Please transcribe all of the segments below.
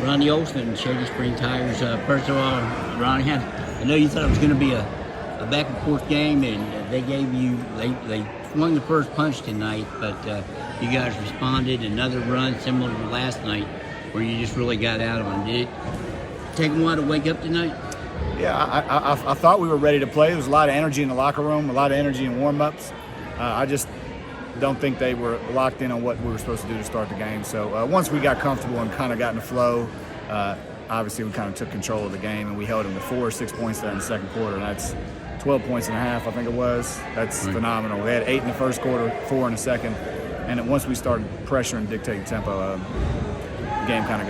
Ronnie Olson and Shady Spring Tigers. First of all, Ronnie, I know you thought it was going to be a back and forth game, and they swung the first punch tonight, but you guys responded. Another run similar to last night, where you just really got out of them. Did it take them a while to wake up tonight? Yeah, I thought we were ready to play. There was a lot of energy in the locker room, a lot of energy in warm-ups. I just don't think they were locked in on what we were supposed to do to start the game. So once we got comfortable and kind of got in the flow, obviously we kind of took control of the game, and we held them to 4 or 6 points there in the second quarter. And that's 12 points and a half, I think it was. That's phenomenal. They had 8 in the first quarter, 4 in the second. And then once we started pressuring and dictating tempo, the game kind of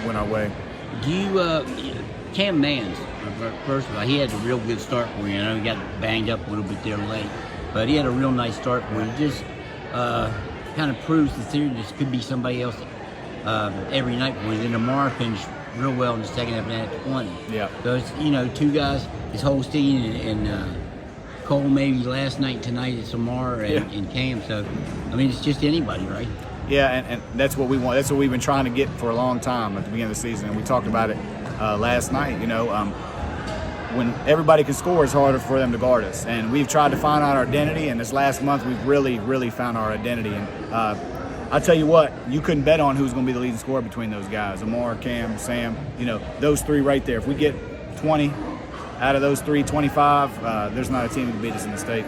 went our way. Do you, Cam Mans, first of all, he had a real good start for you. I know he got banged up a little bit there late, but he had a real nice start for you. Just kind of proves the theory this could be somebody else every night for you. Then Amar finished real well in the second half and had 20. Yeah. So it's, two guys, it's Holstein and Cole maybe last night, tonight it's Amar and Cam. So, I mean, it's just anybody, right? Yeah, and that's what we want. That's what we've been trying to get for a long time at the beginning of the season. And we talked about it last night. When everybody can score, it's harder for them to guard us. And we've tried to find out our identity, and this last month we've really, really found our identity. And I tell you what, you couldn't bet on who's going to be the leading scorer between those guys, Amar, Cam, Sam, those three right there. If we get 20 out of those 25, there's not a team that can beat us in the state.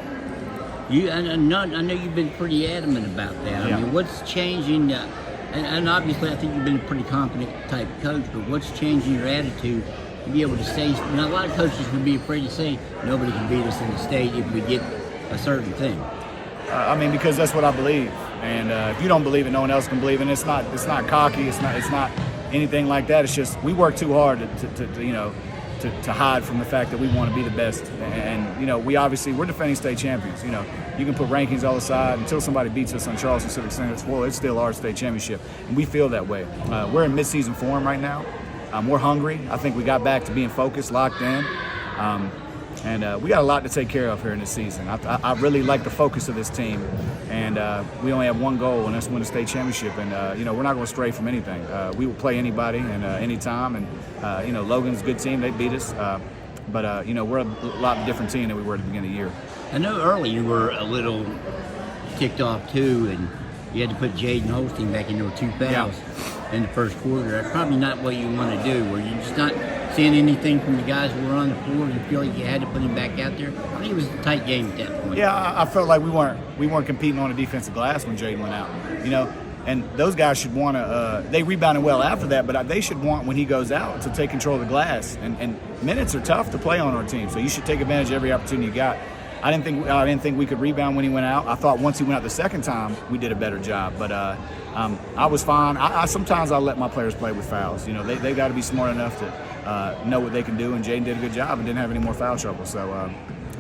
I know you've been pretty adamant about that. Yeah. I mean, what's changing? And obviously, I think you've been a pretty confident type of coach, but what's changing your attitude to be able to say? A lot of coaches would be afraid to say nobody can beat us in the state if we get a certain thing. Because that's what I believe, and if you don't believe it, no one else can believe it. And it's not cocky. It's not anything like that. It's just we work too hard to hide from the fact that we want to be the best. And we're defending state champions. You can put rankings all aside until somebody beats us on Charleston Civic Center. It's still our state championship, and we feel that way. We're in mid-season form right now. We're hungry. I think we got back to being focused, locked in. And we got a lot to take care of here in this season. I really like the focus of this team, and we only have one goal, and that's win the state championship. And we're not going to stray from anything. We will play anybody and any time. And Logan's a good team; they beat us. But we're a lot different team than we were at the beginning of the year. I know early you were a little ticked off too, and you had to put Jaden Hollingstein back into 2 fouls in the first quarter. That's probably not what you want to do. Were you just not seeing anything from the guys who were on the floor? You feel like you had to put him back out there? I think it was a tight game at that point. Yeah, I felt like we weren't competing on a defensive glass when Jaden went out. And those guys should want to. They rebounded well after that, but they should want when he goes out to take control of the glass. And minutes are tough to play on our team, so you should take advantage of every opportunity you got. I didn't think we could rebound when he went out. I thought once he went out the second time, we did a better job. But I was fine. Sometimes I let my players play with fouls. They got to be smart enough to know what they can do. And Jaden did a good job and didn't have any more foul trouble. So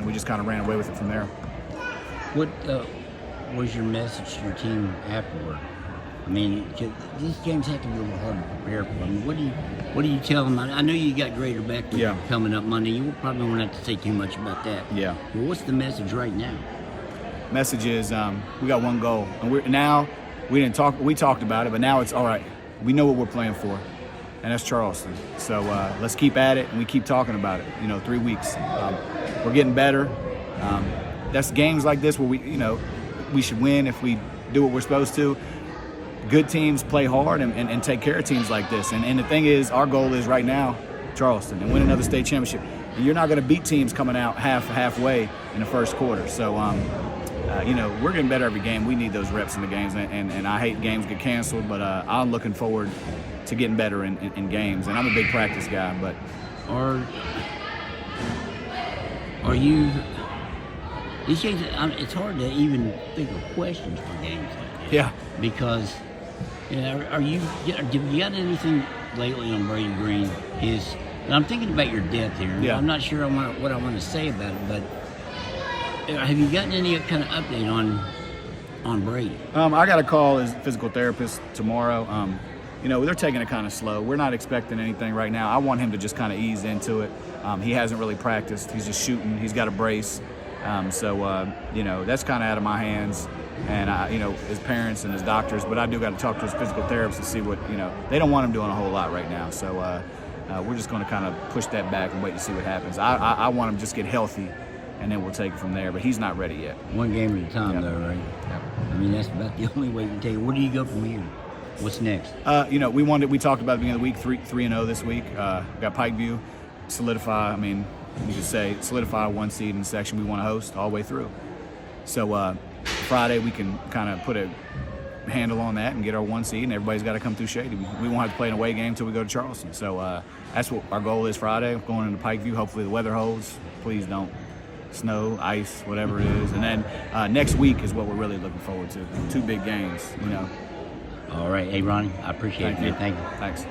we just kind of ran away with it from there. What was your message to your team afterward? I mean, these games have to be a little hard to prepare for. I mean, what do you tell them? I know you got Greater Beckley coming up Monday. You probably won't have to say too much about that. Yeah. But what's the message right now? Message is we got one goal, and we talked about it, but now it's all right. We know what we're playing for, and that's Charleston. So let's keep at it, and we keep talking about it. 3 weeks. We're getting better. That's games like this where we should win if we do what we're supposed to. Good teams play hard and take care of teams like this. And the thing is, our goal is right now, Charleston, and win another state championship. And you're not going to beat teams coming out halfway in the first quarter. So, we're getting better every game. We need those reps in the games. And I hate games get canceled, but I'm looking forward to getting better in games. And I'm a big practice guy. But are you – these games, it's hard to even think of questions for games like this. Yeah. Because – have you got anything lately on Brady Green? And I'm thinking about your depth here. Yeah. I'm not sure what I want to say about it, but have you gotten any kind of update on Brady? I got a call as physical therapist tomorrow. They're taking it kind of slow. We're not expecting anything right now. I want him to just kind of ease into it. He hasn't really practiced. He's just shooting. He's got a brace. That's kind of out of my hands. And his parents and his doctors, but I do got to talk to his physical therapist to see what they don't want him doing a whole lot right now. So we're just going to kind of push that back and wait to see what happens. I want him to just get healthy, and then we'll take it from there. But he's not ready yet. One game at a time, Yep. though, right? Yep. I mean, that's about the only way you can take it. Where do you go from here? What's next? We talked about at the beginning of the week, 3-0 this week. Got Pikeview, solidify. I mean, you could say solidify 1 seed in the section we want to host all the way through. So Friday we can kind of put a handle on that and get our 1 seed, and everybody's got to come through Shady. We won't have to play an away game until we go to Charleston. So that's what our goal is Friday, going into Pikeview. Hopefully the weather holds. Please don't snow, ice, whatever it is. And then next week is what we're really looking forward to. 2 big games, All right. Hey, Ronnie, I appreciate it, man. Thank you. Thanks.